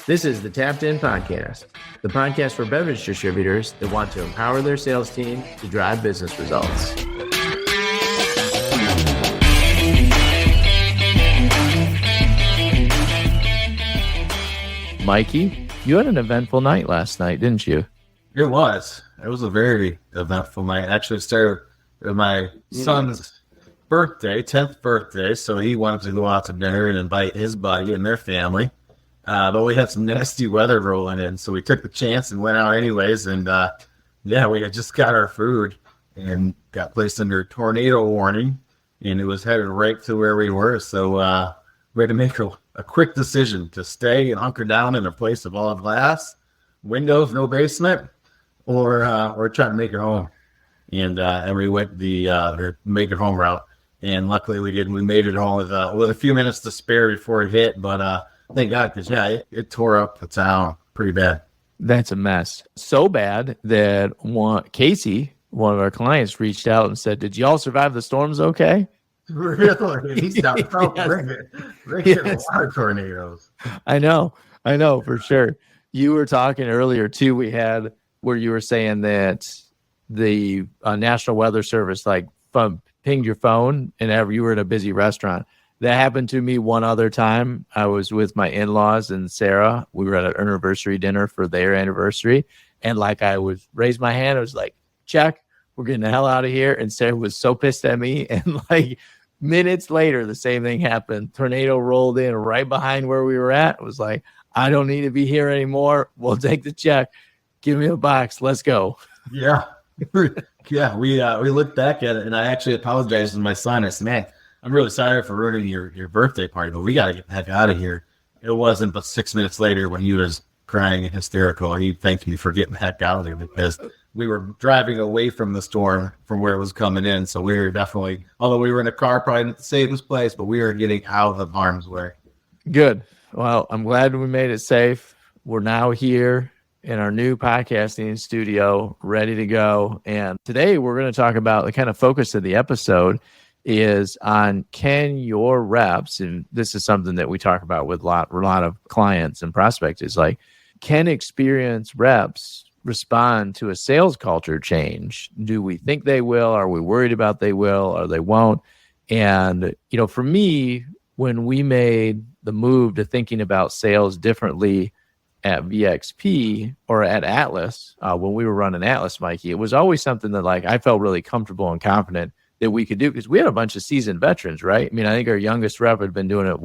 This is the Tapped In Podcast, the podcast for beverage distributors that want to empower their sales team to drive business results. Mikey, you had an eventful night last night, didn't you? It was. It was a very eventful night. Actually, it started with my son's birthday, 10th birthday, so he wanted to go out to dinner and invite his buddy and their family. But we had some nasty weather rolling in, so we took the chance and went out anyways. And we had just got our food and got placed under tornado warning, and it was headed right to where we were. So we had to make a quick decision to stay and hunker down in a place of all glass, windows, no basement, or try to make it home. And we went the make it home route. And luckily we did. We made it home with a few minutes to spare before it hit. But thank God, because it tore up the town pretty bad. That's a mess. So bad that Casey, one of our clients, reached out and said, "Did y'all survive the storms okay?" Really? He's not bringing a lot of tornadoes. I know, for sure. You were talking earlier too. We had where you were saying that the National Weather Service pinged your phone and you were in a busy restaurant. That happened to me one other time. I was with my in-laws and Sarah. We were at an anniversary dinner for their anniversary. And I would raise my hand. I was like, check, we're getting the hell out of here. And Sarah was so pissed at me. And minutes later, the same thing happened. Tornado rolled in right behind where we were at. It was like, I don't need to be here anymore. We'll take the check. Give me a box. Let's go. Yeah. Yeah. We looked back at it and I actually apologized to my son. I said, man, I'm really sorry for ruining your birthday party, but we got to get the heck out of here. It wasn't but 6 minutes later when he was crying and hysterical. He thanked me for getting the heck out of there because we were driving away from the storm from where it was coming in. So we were definitely, although we were in a car, probably not the safest place, but we were getting out of harm's way. Good. Well, I'm glad we made it safe. We're now here in our new podcasting studio, ready to go. And today we're going to talk about the kind of focus of the episode is on can your reps, and this is something that we talk about with a lot of clients and prospects, is can experienced reps respond to a sales culture change? Do we think they will? Are we worried about they will or they won't? And, for me, when we made the move to thinking about sales differently at VXP or at Atlas, when we were running Atlas, Mikey, it was always something that I felt really comfortable and confident that we could do because we had a bunch of seasoned veterans, right? I mean, I think our youngest rep had been doing it,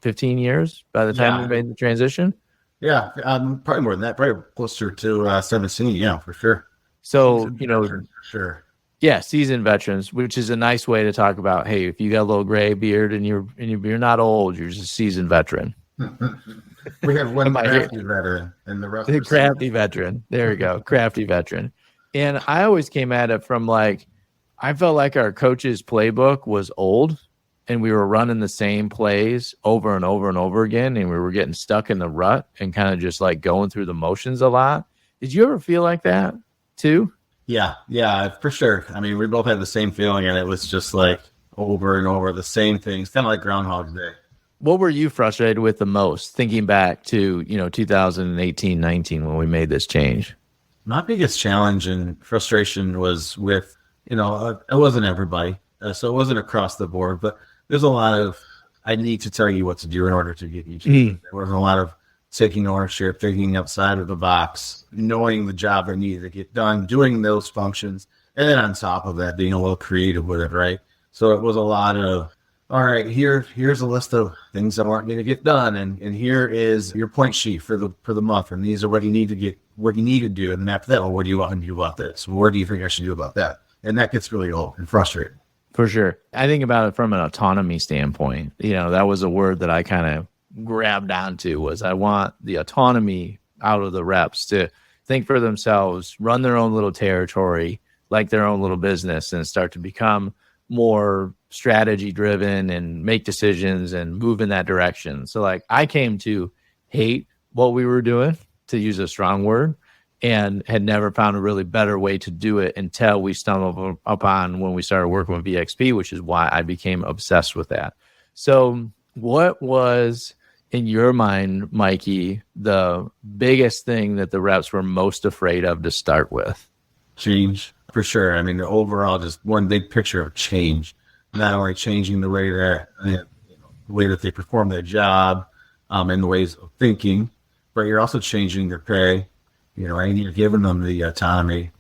15 years by the time we made the transition? Yeah, probably more than that, probably closer to 17, yeah, for sure. So, for sure. Yeah, seasoned veterans, which is a nice way to talk about, hey, if you got a little gray beard and you're not old, you're just a seasoned veteran. We have one crafty veteran and the rest the crafty veteran. There we go, crafty veteran. And I always came at it from I felt like our coach's playbook was old and we were running the same plays over and over and over again. And we were getting stuck in the rut and kind of just going through the motions a lot. Did you ever feel like that too? Yeah, for sure. I mean, we both had the same feeling and it was just over and over the same things, kind of like Groundhog Day. What were you frustrated with the most thinking back to, 2018-19 when we made this change? My biggest challenge and frustration was with, it wasn't everybody, so it wasn't across the board, but there's a lot of, I need to tell you what to do in order to get you to There was a lot of taking ownership, thinking outside of the box, knowing the job that needed to get done, doing those functions, and then on top of that, being a little creative with it, right? So it was a lot of, all right, here's a list of things that aren't going to get done, and here is your point sheet for the month, and these are what you need to do, and then after that, what do you want to do about this? What do you think I should do about that? And that gets really old and frustrating. For sure. I think about it from an autonomy standpoint. That was a word that I kind of grabbed onto was I want the autonomy out of the reps to think for themselves, run their own little territory, like their own little business, and start to become more strategy driven and make decisions and move in that direction. So I came to hate what we were doing, to use a strong word, and had never found a really better way to do it until we stumbled upon when we started working with VXP, which is why I became obsessed with that. So what was in your mind, Mikey, the biggest thing that the reps were most afraid of to start with? Change, for sure. I mean, the overall, just one big picture of change, not only changing the way the way that they perform their job, and the ways of thinking, but you're also changing their pay, and you're giving them the autonomy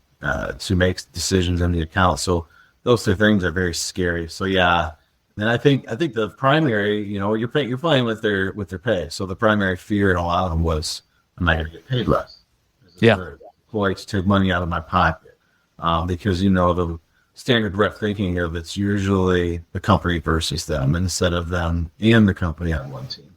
to make decisions in the account. So those two things are very scary. So yeah, and I think the primary, you're playing with their pay. So the primary fear in a lot of them was, am I going to get paid less? Yeah. Employee to take money out of my pocket, because the standard rep thinking of it's usually the company versus them instead of them and the company on one team.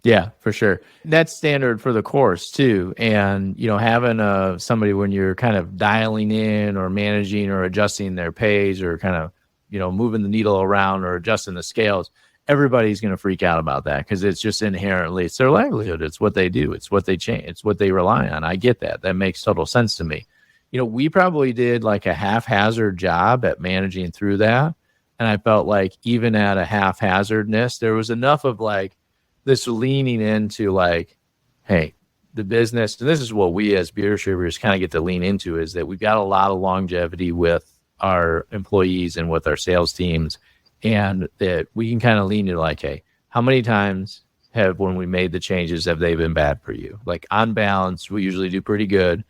Yeah, for sure. That's standard for the course too. And, having somebody when you're kind of dialing in or managing or adjusting their pays or kind of, moving the needle around or adjusting the scales, everybody's going to freak out about that because it's just inherently, it's their livelihood. It's what they do. It's what they change. It's what they rely on. I get that. That makes total sense to me. We probably did like a haphazard job at managing through that. And I felt like even at a haphazardness, there was enough of like this leaning into like, hey, the business, and this is what we as beer distributors kind of get to lean into, is that we've got a lot of longevity with our employees and with our sales teams. And that we can kind of lean into like, hey, how many times when we made the changes, have they been bad for you? Like on balance, we usually do pretty good.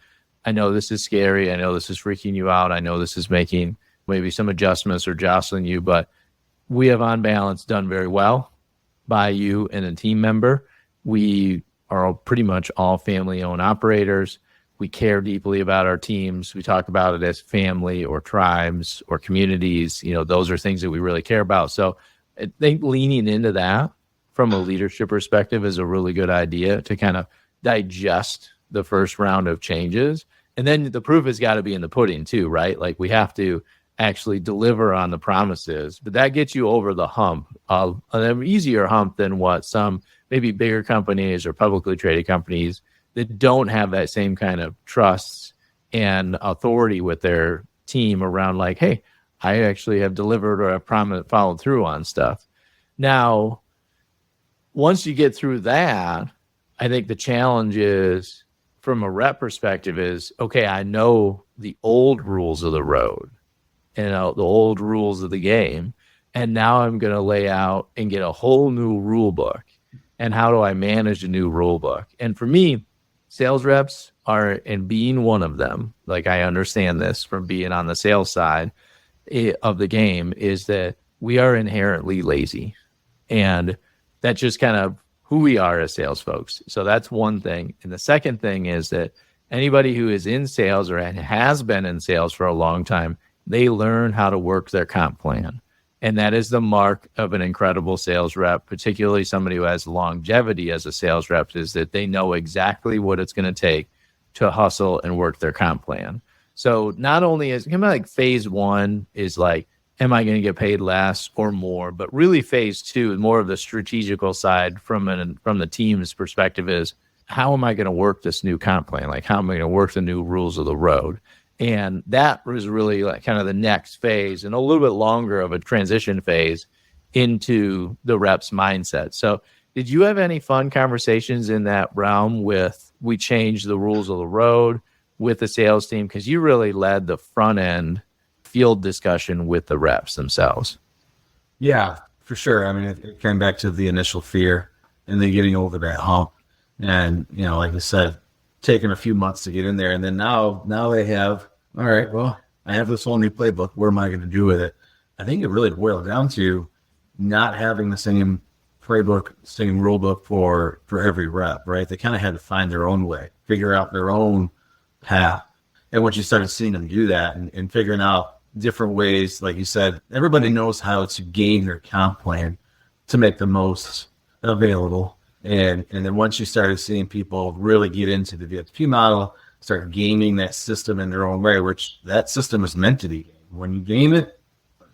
I know this is scary. I know this is freaking you out. I know this is making maybe some adjustments or jostling you, but we have on balance done very well by you and a team member. We are pretty much all family-owned operators. We care deeply about our teams. We talk about it as family or tribes or communities. Those are things that we really care about. So I think leaning into that from a leadership perspective is a really good idea to kind of digest the first round of changes. And then the proof has got to be in the pudding too, right? Like we have to actually deliver on the promises, but that gets you over the hump, an easier hump than what some maybe bigger companies or publicly traded companies that don't have that same kind of trust and authority with their team around like, hey, I actually have delivered or have followed through on stuff. Now, once you get through that, I think the challenge is from a rep perspective is, okay, I know the old rules of the road and the old rules of the game. And now I'm going to lay out and get a whole new rule book. And how do I manage a new rule book? And for me, sales reps are, and being one of them, like I understand this from being on the sales side of the game, is that we are inherently lazy. And that's just kind of who we are as sales folks. So that's one thing. And the second thing is that anybody who is in sales or has been in sales for a long time, they learn how to work their comp plan. And that is the mark of an incredible sales rep, particularly somebody who has longevity as a sales rep, is that they know exactly what it's going to take to hustle and work their comp plan. So not only is kind of like phase one is like, am I going to get paid less or more? But really phase two, more of the strategical side from the team's perspective is, how am I going to work this new comp plan? Like, how am I going to work the new rules of the road? And that was really like kind of the next phase and a little bit longer of a transition phase into the rep's mindset. So did you have any fun conversations in that realm with, we changed the rules of the road with the sales team? Because you really led the front end field discussion with the reps themselves. Yeah, for sure. I mean, it came back to the initial fear and then getting over that hump. And, like I said, taking a few months to get in there. And then now they have, all right, well, I have this whole new playbook. What am I going to do with it? I think it really boiled down to not having the same playbook, same rule book for every rep, right? They kind of had to find their own way, figure out their own path. And once you started seeing them do that and figuring out different ways, like you said, everybody knows how to game their comp plan to make the most available. And then once you started seeing people really get into the VXP model, start gaming that system in their own way, which that system is meant to be gamed. When you game it,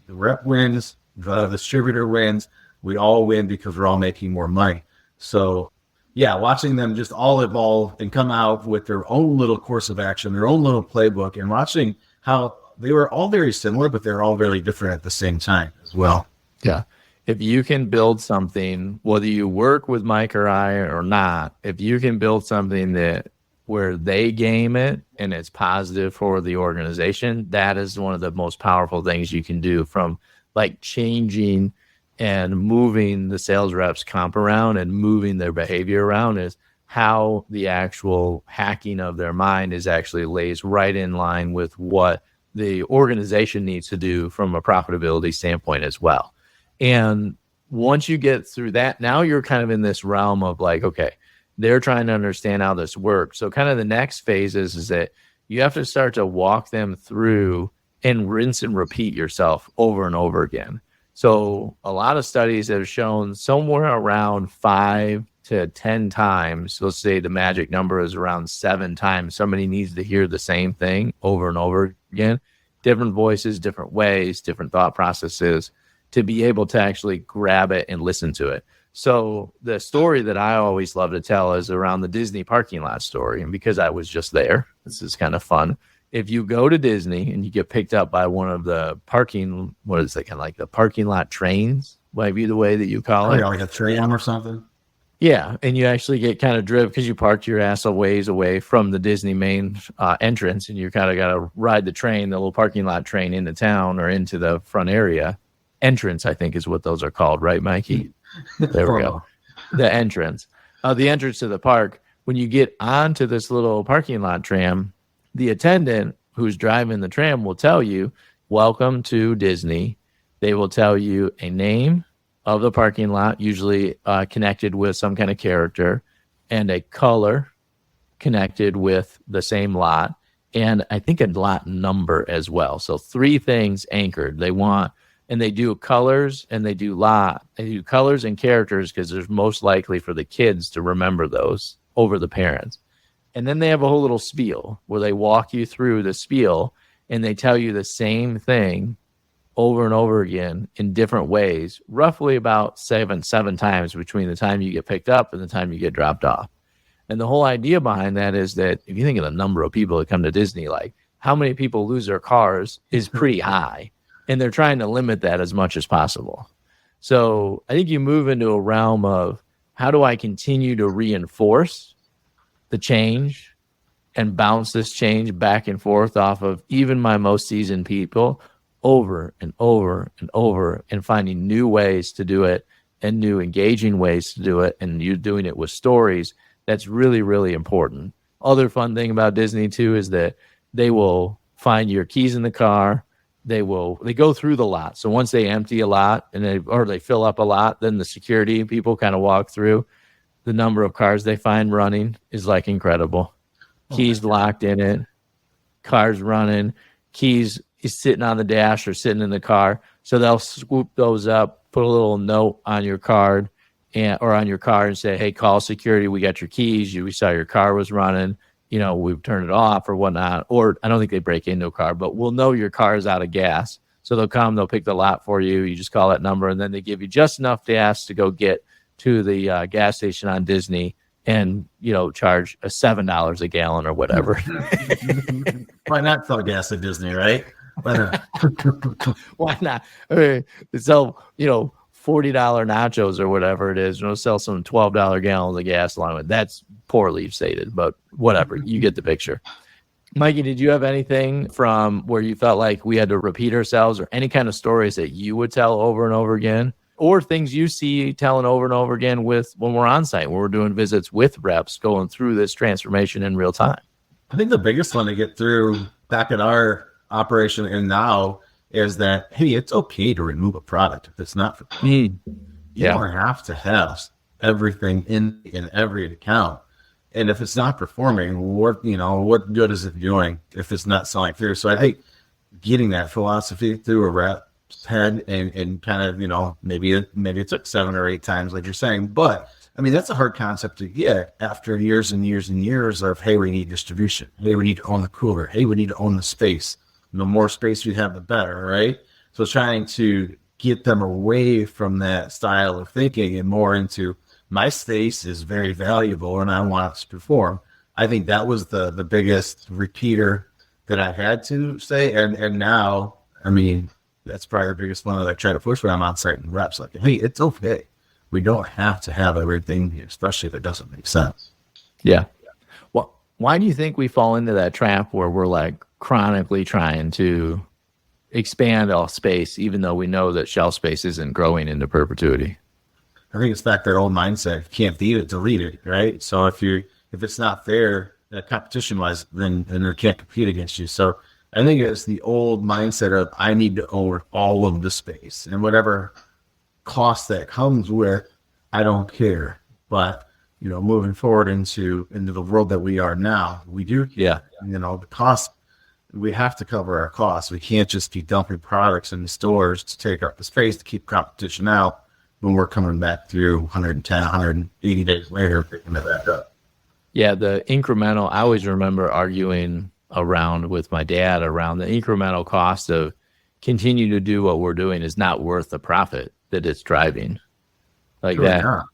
the rep wins, the distributor wins, we all win because we're all making more money. So yeah, watching them just all evolve and come out with their own little course of action, their own little playbook, and watching how they were all very similar, but they're all very different at the same time as well. Yeah. if you can build something, whether you work with Mike or I or not, if you can build something that where they game it and it's positive for the organization, that is one of the most powerful things you can do, from like changing and moving the sales reps comp around and moving their behavior around, is how the actual hacking of their mind is actually lays right in line with what the organization needs to do from a profitability standpoint as well. And once you get through that, now you're kind of in this realm of like, okay, they're trying to understand how this works. So kind of the next phase is that you have to start to walk them through and rinse and repeat yourself over and over again. So a lot of studies have shown somewhere around 5 to 10 times, let's say the magic number is around 7 times, somebody needs to hear the same thing over and over again, different voices, different ways, different thought processes, to be able to actually grab it and listen to it. So the story that I always love to tell is around the Disney parking lot story. And because I was just there, this is kind of fun. If you go to Disney and you get picked up by one of the parking, what is it, kind of like the parking lot trains, might be the way that you call it. Like a tram or something? Yeah, and you actually get kind of driven because you parked your ass a ways away from the Disney main entrance, and you kind of got to ride the train, the little parking lot train into town or into the front area. Entrance, I think, is what those are called, right, Mikey? There we go. The entrance. The entrance to the park. When you get onto this little parking lot tram, the attendant who's driving the tram will tell you, welcome to Disney. They will tell you a name of the parking lot, usually connected with some kind of character, and a color connected with the same lot, and I think a lot number as well. So 3 things anchored. They want, and they do colors and they do lot. They do colors and characters because there's most likely for the kids to remember those over the parents. And then they have a whole little spiel where they walk you through the spiel and they tell you the same thing over and over again in different ways, roughly about seven times between the time you get picked up and the time you get dropped off. And the whole idea behind that is that if you think of the number of people that come to Disney, like how many people lose their cars is pretty high. And they're trying to limit that as much as possible. So I think you move into a realm of how do I continue to reinforce the change and bounce this change back and forth off of even my most seasoned people over and over and over, and finding new ways to do it and new engaging ways to do it. And you're doing it with stories. That's really, really important. Other fun thing about Disney too is that they will find your keys in the car. They go through the lot. So once they empty a lot and they fill up a lot, then the security people kind of walk through. The number of cars they find running is like incredible. Keys locked in it, cars running, keys is sitting on the dash or sitting in the car. So they'll swoop those up, put a little note on your card or on your car and say, hey, call security. We got your keys. We saw your car was running. You know, we've turned it off or whatnot. Or I don't think they break into a car, but we'll know your car is out of gas. So they'll come, they'll pick the lot for you. You just call that number, and then they give you just enough gas to go get to the gas station on Disney and, you know, charge $7 a gallon or whatever. Why not sell gas at Disney, right? Why not? I mean, they sell, you know, $40 nachos or whatever it is, sell some $12 gallons of gas along with. That's poorly stated, but whatever. You get the picture. Mikey, did you have anything from where you felt like we had to repeat ourselves, or any kind of stories that you would tell over and over again, or things you see telling over and over again with when we're on site, when we're doing visits with reps going through this transformation in real time? I think the biggest one to get through back at our operation and now is that, hey, it's okay to remove a product if it's not for you. You don't have to have everything in every account. And if it's not performing, what good is it doing if it's not selling through? So I think getting that philosophy through a rep's head and kind of, maybe it took 7 or 8 times, like you're saying. But I mean, that's a hard concept to get after years and years and years of, hey, we need distribution. Hey, we need to own the cooler. Hey, we need to own the space. The more space we have, the better, right? So trying to get them away from that style of thinking and more into, my space is very valuable and I want it to perform. I think that was the biggest repeater that I had to say. And now, I mean, that's probably our biggest one that I try to push when I'm on site and reps. Like, hey, it's okay. We don't have to have everything, especially if it doesn't make sense. Yeah. Well, why do you think we fall into that trap where we're like chronically trying to expand all space, even though we know that shelf space isn't growing into perpetuity? I think it's back to that old mindset. You can't beat it, delete it, right? So if it's not fair, competition wise, then they can't compete against you. So I think it's the old mindset of I need to own all of the space, and whatever cost that comes with, I don't care. But moving forward into the world that we are now, we do. Yeah. The cost, we have to cover our costs. We can't just keep dumping products in the stores to take up the space to keep competition out when we're coming back through 110, 180 days later, picking it back up. Yeah, the incremental, I always remember arguing around with my dad around the incremental cost of continue to do what we're doing is not worth the profit that it's driving. Like that,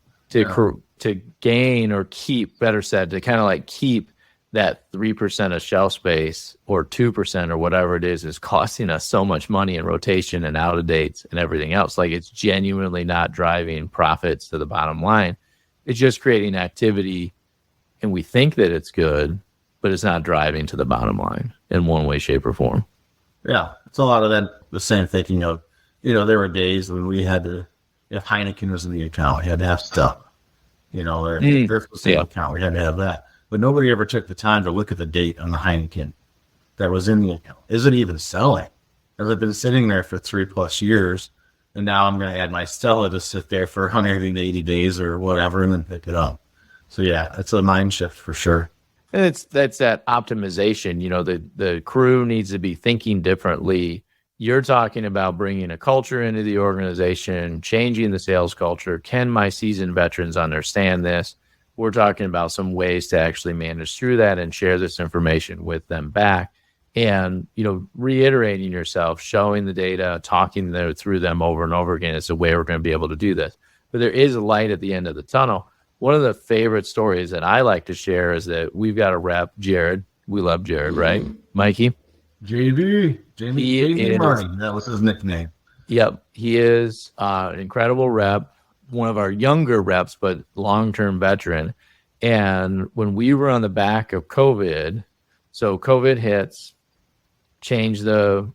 to gain or keep, better said, to kind of like keep that 3% of shelf space or 2% or whatever it is costing us so much money in rotation and out of dates and everything else. Like it's genuinely not driving profits to the bottom line. It's just creating activity, and we think that it's good, but it's not driving to the bottom line in one way, shape, or form. Yeah, it's a lot of that. The same thinking of, there were days when we had to, if Heineken was in the account, we had to have stuff. Or if there's the same account, we had to have that. But nobody ever took the time to look at the date on the Heineken that was in the account. Is it even selling? Has it been sitting there for 3+ years? And now I'm going to add my Stella to sit there for 180 days or whatever and then pick it up. So yeah, it's a mind shift for sure. And that's that optimization. The crew needs to be thinking differently. You're talking about bringing a culture into the organization, changing the sales culture. Can my seasoned veterans understand this? We're talking about some ways to actually manage through that and share this information with them back. And, reiterating yourself, showing the data, talking through them over and over again is the way we're going to be able to do this. But there is a light at the end of the tunnel. One of the favorite stories that I like to share is that we've got a rep, Jared. We love Jared, right? Mikey? JB Martin. That was his nickname. Yep. He is an incredible rep. One of our younger reps, but long-term veteran. And when we were on the back of COVID, so COVID hits, change the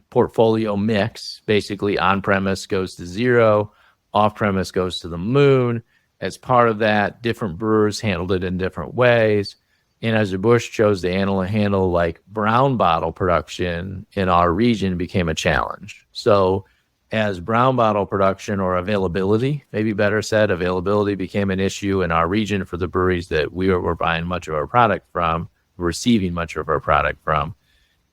portfolio mix, basically on-premise goes to zero, off-premise goes to the moon. As part of that, different brewers handled it in different ways. Anheuser-Busch chose to handle like brown bottle production in our region became a challenge. So as brown bottle production or availability, maybe better said, availability became an issue in our region for the breweries that we were buying much of our product from, receiving much of our product from.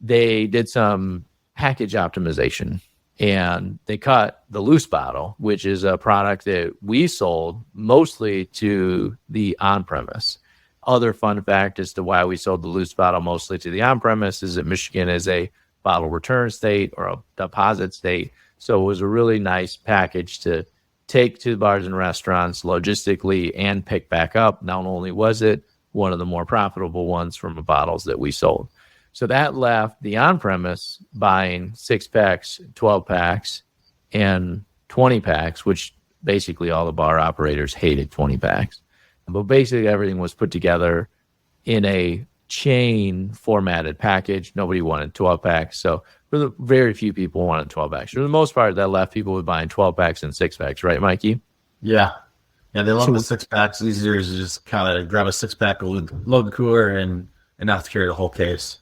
They did some package optimization and they cut the loose bottle, which is a product that we sold mostly to the on-premise. Other fun fact as to why we sold the loose bottle mostly to the on-premise is that Michigan is a bottle return state or a deposit state. So it was a really nice package to take to bars and restaurants logistically and pick back up. Not only was it one of the more profitable ones from the bottles that we sold. So that left the on-premise buying 6-packs, 12-packs, and 20-packs, which basically all the bar operators hated 20-packs. But basically everything was put together in a chain formatted package. Nobody wanted 12-packs. So for the very few people wanted 12-packs. For the most part, that left people with buying 12-packs and 6-packs, right, Mikey? Yeah. Yeah, they love the 6-packs. Easier to just kind of grab a 6-pack, load the cooler, and not have to carry the whole case.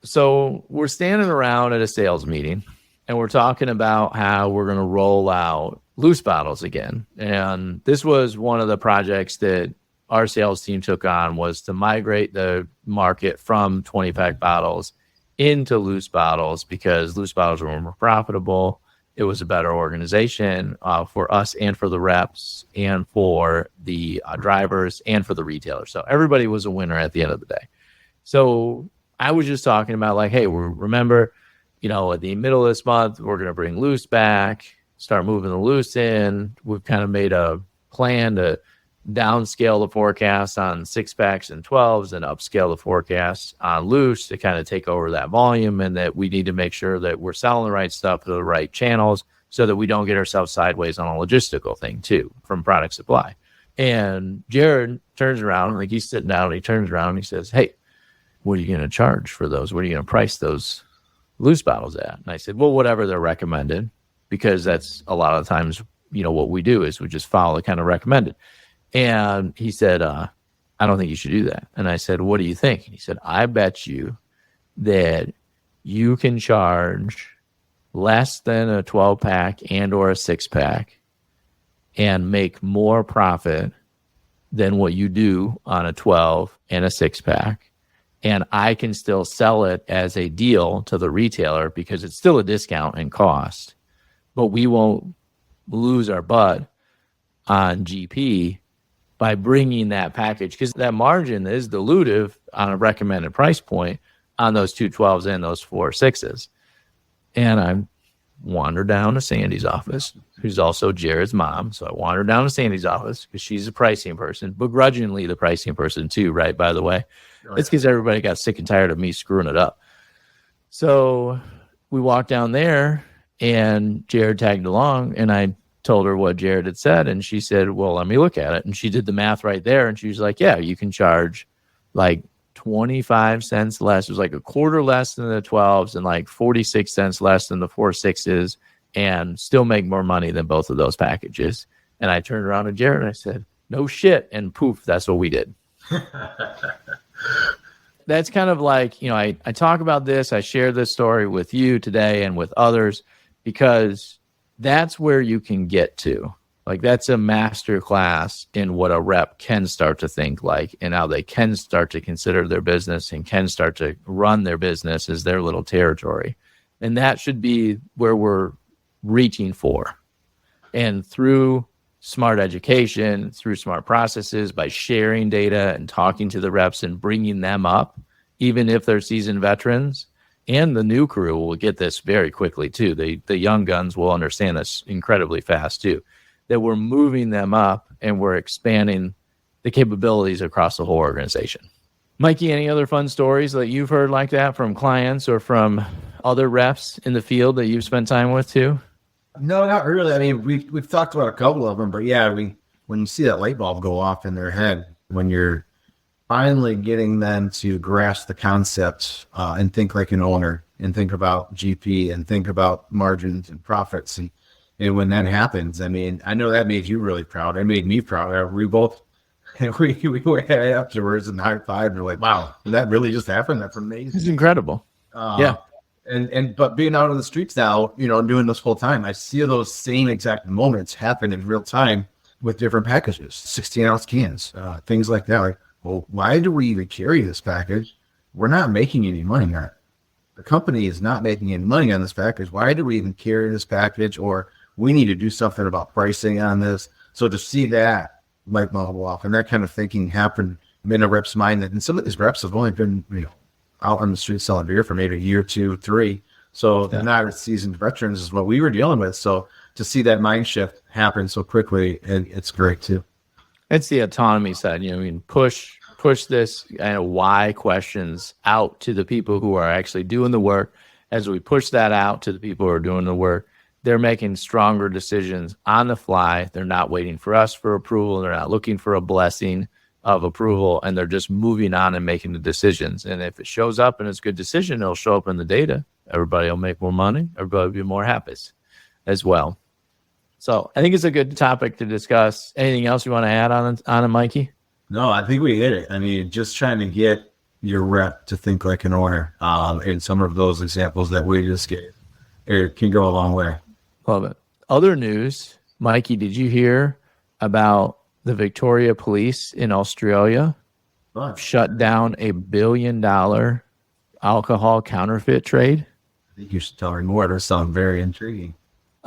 So we're standing around at a sales meeting, and we're talking about how we're going to roll out loose bottles again. And this was one of the projects that our sales team took on, was to migrate the market from 20-pack bottles into loose bottles because loose bottles were more profitable. It was a better organization for us and for the reps and for the drivers and for the retailers. So everybody was a winner at the end of the day. So I was just talking about like, hey, remember, at the middle of this month, we're going to bring loose back, start moving the loose in. We've kind of made a plan to downscale the forecast on 6-packs and 12s and upscale the forecast on loose to kind of take over that volume, and that we need to make sure that we're selling the right stuff to the right channels so that we don't get ourselves sideways on a logistical thing too from product supply. And Jared turns around, like he's sitting down, and he turns around and he says, hey, what are you going to charge for those? What are you going to price those loose bottles at? And I said, well, whatever they're recommended, because that's a lot of times, what we do is we just follow the kind of recommended. And he said, I don't think you should do that. And I said, what do you think? And he said, I bet you that you can charge less than a 12-pack and or a 6-pack and make more profit than what you do on a 12 and a 6-pack. And I can still sell it as a deal to the retailer because it's still a discount in cost, but we won't lose our butt on GP by bringing that package, because that margin is dilutive on a recommended price point on those 2 12s and those 4 6s. And I wandered down to Sandy's office, who's also Jared's mom. So I wandered down to Sandy's office because she's a pricing person, begrudgingly the pricing person too, right? By the way, it's because everybody got sick and tired of me screwing it up. So we walked down there and Jared tagged along, and I told her what Jared had said, and she said, well, let me look at it. And she did the math right there, and she was like, yeah, you can charge like 25 cents less. It was like a quarter less than the 12s and like 46 cents less than the 4 6s, and still make more money than both of those packages. And I turned around to Jared and I said, no shit. And poof, that's what we did. That's kind of like, I talk about this. I share this story with you today and with others because that's where you can get to. Like, that's a master class in what a rep can start to think like, and how they can start to consider their business and can start to run their business as their little territory. And that should be where we're reaching for. And through smart education, through smart processes, by sharing data and talking to the reps and bringing them up, even if they're seasoned veterans, and the new crew will get this very quickly too. The young guns will understand this incredibly fast too, that we're moving them up and we're expanding the capabilities across the whole organization. Mikey, any other fun stories that you've heard like that from clients or from other reps in the field that you've spent time with too? No, not really. I mean, we've talked about a couple of them, but yeah, when you see that light bulb go off in their head, when you're finally getting them to grasp the concept and think like an owner and think about GP and think about margins and profits. And when that happens, I mean, I know that made you really proud. It made me proud. We both, we were afterwards and high five and we're like, wow, did that really just happen? That's amazing. It's incredible. Yeah. But being out on the streets now, doing this full time, I see those same exact moments happen in real time with different packages, 16-ounce cans, things like that. Like, well, why do we even carry this package? We're not making any money on it. The company is not making any money on this package. Why do we even carry this package? Or we need to do something about pricing on this. So to see that light bulb off and that kind of thinking happen in a rep's mind, and some of these reps have only been, out on the street selling beer for maybe a year, 2, 3. So they're not seasoned veterans is what we were dealing with. So to see that mind shift happen so quickly, and it's great too. It's the autonomy side. Push this why questions out to the people who are actually doing the work. As we push that out to the people who are doing the work, they're making stronger decisions on the fly. They're not waiting for us for approval. They're not looking for a blessing of approval, and they're just moving on and making the decisions. And if it shows up and it's a good decision, it'll show up in the data. Everybody will make more money. Everybody will be more happy as well. So I think it's a good topic to discuss. Anything else you want to add on it, Mikey? No, I think we hit it. I mean, just trying to get your rep to think like an owner in some of those examples that we just gave, it can go a long way. Love it. Other news, Mikey, did you hear about the Victoria Police in Australia shut down $1 billion alcohol counterfeit trade? I think you should tell me more. That sounds very intriguing.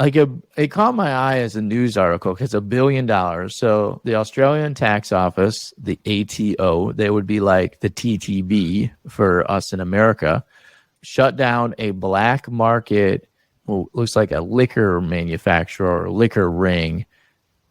It caught my eye as a news article because $1 billion. So the Australian Tax Office, the ATO, they would be like the TTB for us in America, shut down a black market, looks like a liquor manufacturer or liquor ring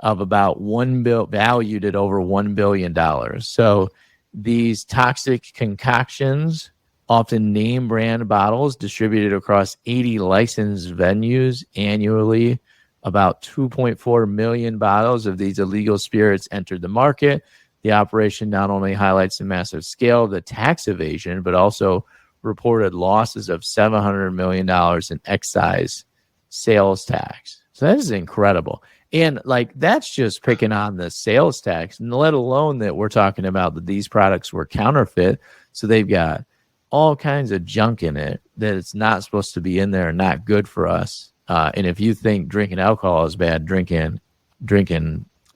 of about valued at over $1 billion. So these toxic concoctions, often name brand bottles distributed across 80 licensed venues annually. About 2.4 million bottles of these illegal spirits entered the market. The operation not only highlights the massive scale of the tax evasion, but also reported losses of $700 million in excise sales tax. So that is incredible. And like, that's just picking on the sales tax, and let alone that we're talking about that these products were counterfeit. So they've got all kinds of junk in it that it's not supposed to be in there and not good for us. And if you think drinking alcohol is bad, drinking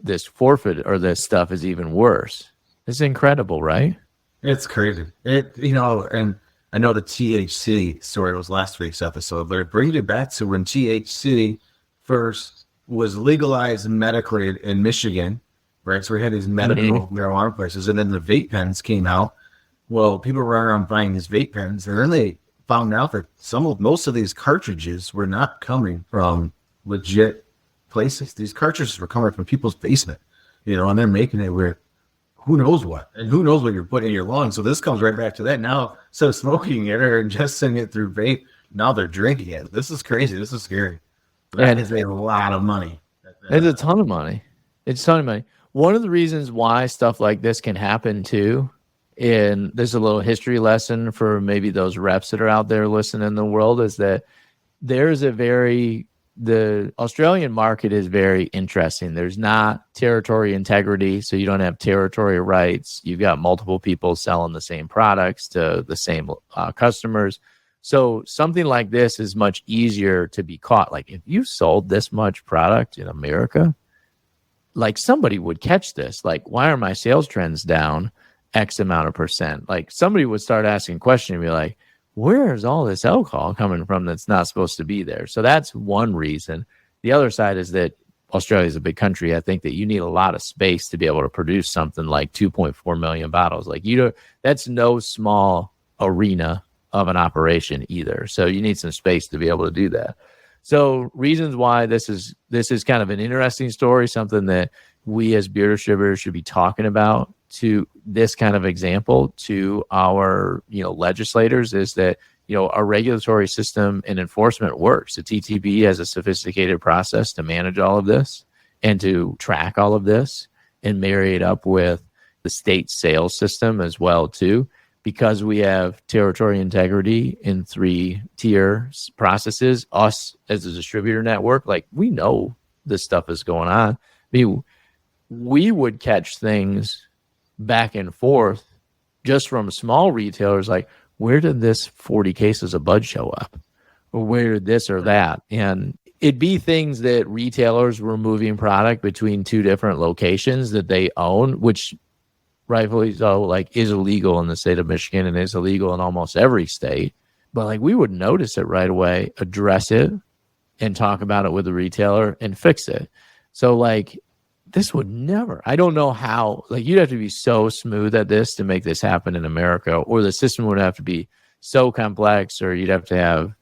this forfeit or this stuff is even worse. It's incredible, right? It's crazy. And I know the THC story was last week's episode, but it brings it back to when THC first was legalized medically in Michigan, right? So we had these medical marijuana places, and then the vape pens came out. Well, people were around buying these vape pens, and then they found out that most of these cartridges were not coming from legit places. These cartridges were coming from people's basement, and they're making it with who knows what, and who knows what you're putting in your lungs. So this comes right back to that. Now, instead of smoking it or ingesting it through vape, now they're drinking it. This is crazy. This is scary. That is a lot of money. It's a ton of money. It's a ton of money. One of the reasons why stuff like this can happen too, and there's a little history lesson for maybe those reps that are out there listening in the world, is that the Australian market is very interesting. There's not territory integrity, so you don't have territory rights. You've got multiple people selling the same products to the same customers. So something like this is much easier to be caught. Like, if you sold this much product in America, like, somebody would catch this. Like, why are my sales trends down X amount of percent? Like, somebody would start asking questions and be like, where is all this alcohol coming from that's not supposed to be there? So that's one reason. The other side is that Australia is a big country. I think that you need a lot of space to be able to produce something like 2.4 million bottles. Like, that's no small arena of an operation either. So you need some space to be able to do that. So reasons why this is kind of an interesting story, something that we as beer distributors should be talking about to this kind of example to our, legislators, is that, our regulatory system and enforcement works. The TTB has a sophisticated process to manage all of this and to track all of this and marry it up with the state sales system as well too. Because we have territory integrity in 3-tier processes, us as a distributor network, like, we know this stuff is going on. I mean, we would catch things back and forth just from small retailers, like, where did this 40 cases of Bud show up? Or where did this or that? And it'd be things that retailers were moving product between 2 different locations that they own, which rightfully so, like, is illegal in the state of Michigan and is illegal in almost every state. But like, we would notice it right away, address it, and talk about it with the retailer and fix it. So like, this would never, I don't know how, like, you'd have to be so smooth at this to make this happen in America, or the system would have to be so complex, or you'd have to have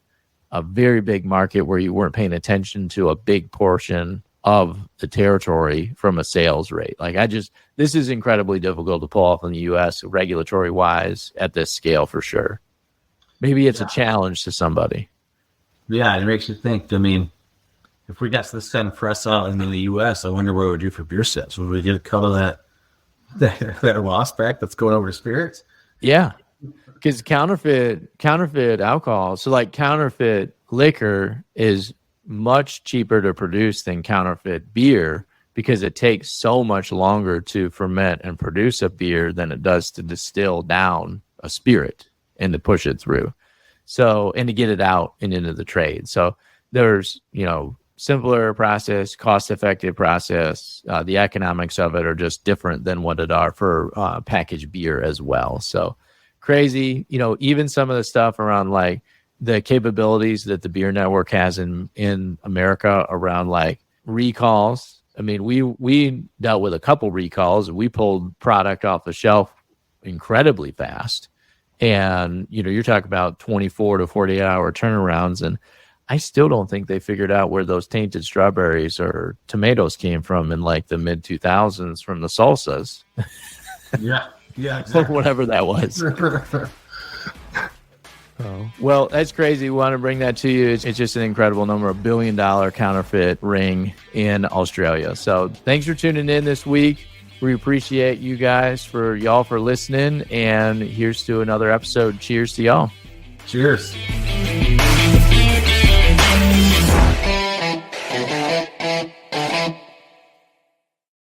a very big market where you weren't paying attention to a big portion of the territory from a sales rate. Like, this is incredibly difficult to pull off in the U.S. regulatory wise at this scale for sure. Maybe it's a challenge to somebody. Yeah, it makes you think. I mean, if we got this kind of press out into the U.S., I wonder what it would do for beer sales. Would we get a cut of that loss back that's going over to spirits? Yeah, because counterfeit alcohol. So like, counterfeit liquor is much cheaper to produce than counterfeit beer, because it takes so much longer to ferment and produce a beer than it does to distill down a spirit and to push it through. So, and to get it out and into the trade. So there's, simpler process, cost-effective process. The economics of it are just different than what it are for packaged beer as well. So crazy, even some of the stuff around like the capabilities that the beer network has in America around like recalls. I mean, we dealt with a couple recalls, and we pulled product off the shelf incredibly fast. And, you're talking about 24 to 48 hour turnarounds. And I still don't think they figured out where those tainted strawberries or tomatoes came from in like the mid 2000s from the salsas. Yeah, or whatever that was. Oh. Well, that's crazy. We want to bring that to you. It's just an incredible number, $1 billion counterfeit ring in Australia. So thanks for tuning in this week. We appreciate you guys for listening. And here's to another episode. Cheers to y'all. Cheers.